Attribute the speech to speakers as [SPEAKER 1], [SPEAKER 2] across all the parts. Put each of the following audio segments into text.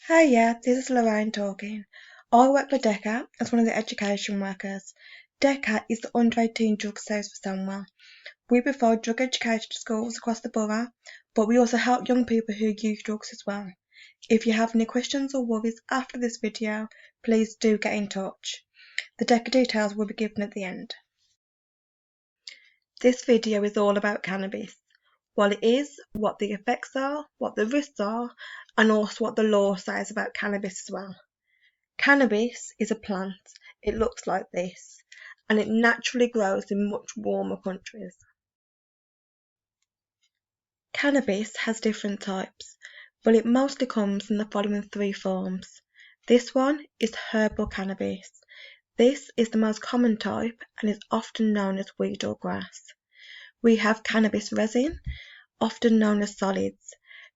[SPEAKER 1] Hi, yeah, this is Lorraine talking. I work for DECA as one of the education workers. DECA is the under 18 drug sales for Stonewall. We provide drug education to schools across the borough, but we also help young people who use drugs as well. If you have any questions or worries after this video, please do get in touch. The DECA details will be given at the end. This video is all about cannabis. What it is, what the effects are, what the risks are, and also what the law says about cannabis as well. Cannabis is a plant. It looks like this, and it naturally grows in much warmer countries. Cannabis has different types, but it mostly comes in the following three forms. This one is herbal cannabis. This is the most common type and is often known as weed or grass. We have cannabis resin, often known as solids.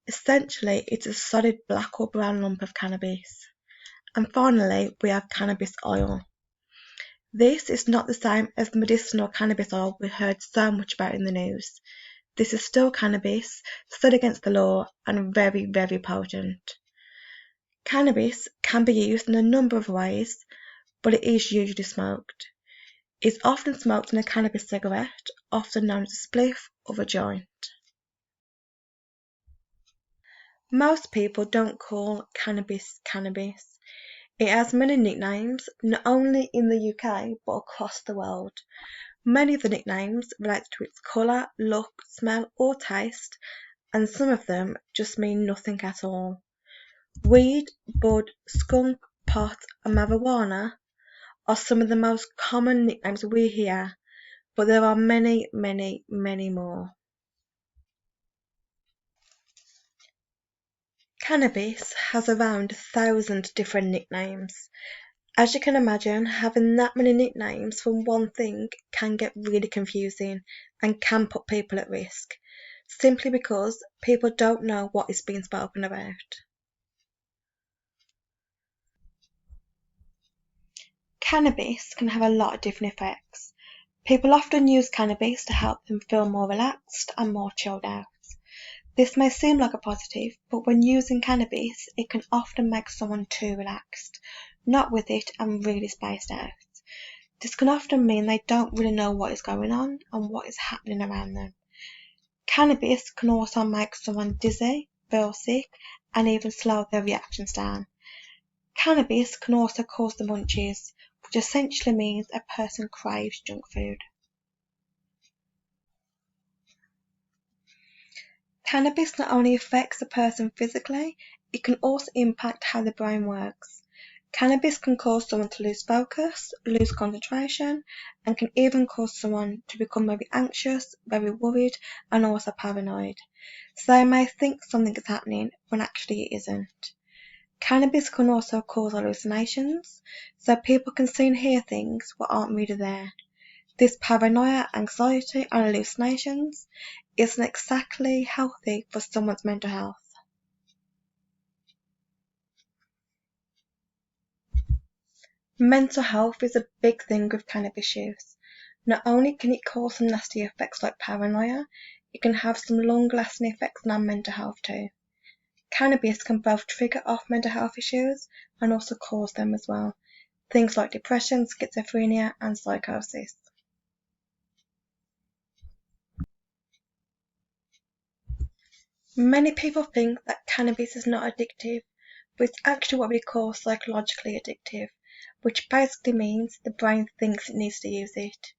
[SPEAKER 1] Essentially, it's a solid black or brown lump of cannabis. And finally, we have cannabis oil. This is not the same as the medicinal cannabis oil we heard so much about in the news. This is still cannabis, still against the law, and very, very potent. Cannabis can be used in a number of ways, but it is usually smoked. It's often smoked in a cannabis cigarette, often known as a spliff or a joint. Most people don't call cannabis cannabis. It has many nicknames, not only in the UK but across the world. Many of the nicknames relate to its colour, look, smell or taste, and some of them just mean nothing at all. Weed, bud, skunk, pot and marijuana are some of the most common nicknames we hear, but there are many, many, many more. Cannabis has around 1,000 different nicknames. As you can imagine, having that many nicknames for one thing can get really confusing and can put people at risk, simply because people don't know what is being spoken about. Cannabis can have a lot of different effects. People often use cannabis to help them feel more relaxed and more chilled out. This may seem like a positive, but when using cannabis, it can often make someone too relaxed, not with it and really spaced out. This can often mean they don't really know what is going on and what is happening around them. Cannabis can also make someone dizzy, feel sick, and even slow their reactions down. Cannabis can also cause the munchies, which essentially means a person craves junk food. Cannabis not only affects a person physically, it can also impact how the brain works. Cannabis can cause someone to lose focus, lose concentration, and can even cause someone to become very anxious, very worried, and also paranoid. So they may think something is happening when actually it isn't. Cannabis can also cause hallucinations, so people can see and hear things that aren't really there. This paranoia, anxiety, and hallucinations isn't exactly healthy for someone's mental health. Mental health is a big thing with cannabis use. Not only can it cause some nasty effects like paranoia, it can have some long-lasting effects on our mental health too. Cannabis can both trigger off mental health issues and also cause them as well. Things like depression, schizophrenia, and psychosis. Many people think that cannabis is not addictive, but it's actually what we call psychologically addictive, which basically means the brain thinks it needs to use it.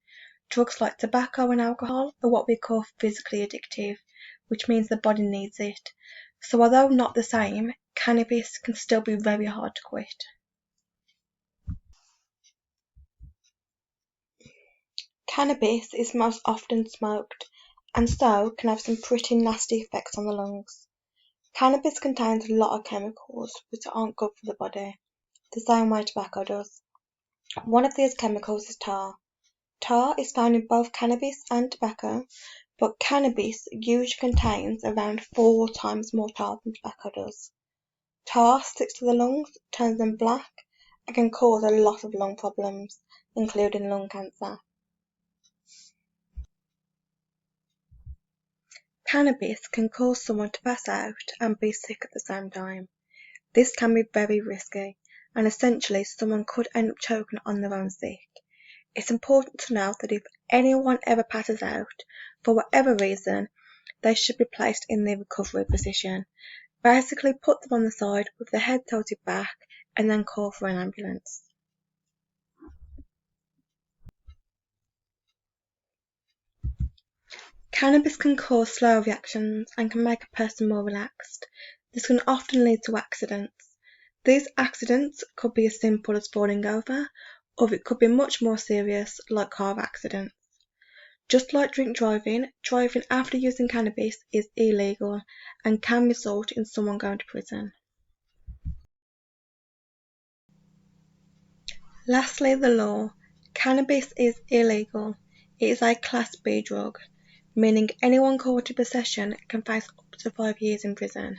[SPEAKER 1] Drugs like tobacco and alcohol are what we call physically addictive, which means the body needs it. So although not the same, cannabis can still be very hard to quit. Cannabis is most often smoked, and so can have some pretty nasty effects on the lungs. Cannabis contains a lot of chemicals which aren't good for the body, the same way tobacco does. One of these chemicals is tar. Tar is found in both cannabis and tobacco, but cannabis usually contains around 4 times more tar than tobacco does. Tar sticks to the lungs, turns them black, and can cause a lot of lung problems, including lung cancer. Cannabis can cause someone to pass out and be sick at the same time. This can be very risky, and essentially someone could end up choking on their own stick. It's important to note that if anyone ever passes out, for whatever reason, they should be placed in the recovery position. Basically put them on the side with their head tilted back and then call for an ambulance. Cannabis can cause slow reactions and can make a person more relaxed. This can often lead to accidents. These accidents could be as simple as falling over, or it could be much more serious, like car accidents. Just like drink driving, driving after using cannabis is illegal and can result in someone going to prison. Lastly, the law. Cannabis is illegal. It is a Class B drug, meaning anyone caught in possession can face up to 5 years in prison.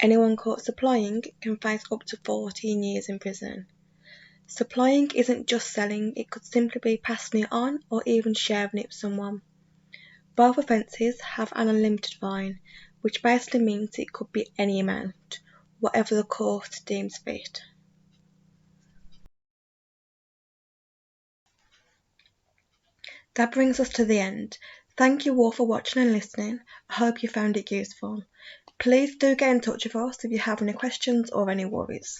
[SPEAKER 1] Anyone caught supplying can face up to 14 years in prison. Supplying isn't just selling, it could simply be passing it on or even sharing it with someone. Both offences have an unlimited fine, which basically means it could be any amount, whatever the court deems fit. That brings us to the end. Thank you all for watching and listening. I hope you found it useful. Please do get in touch with us if you have any questions or any worries.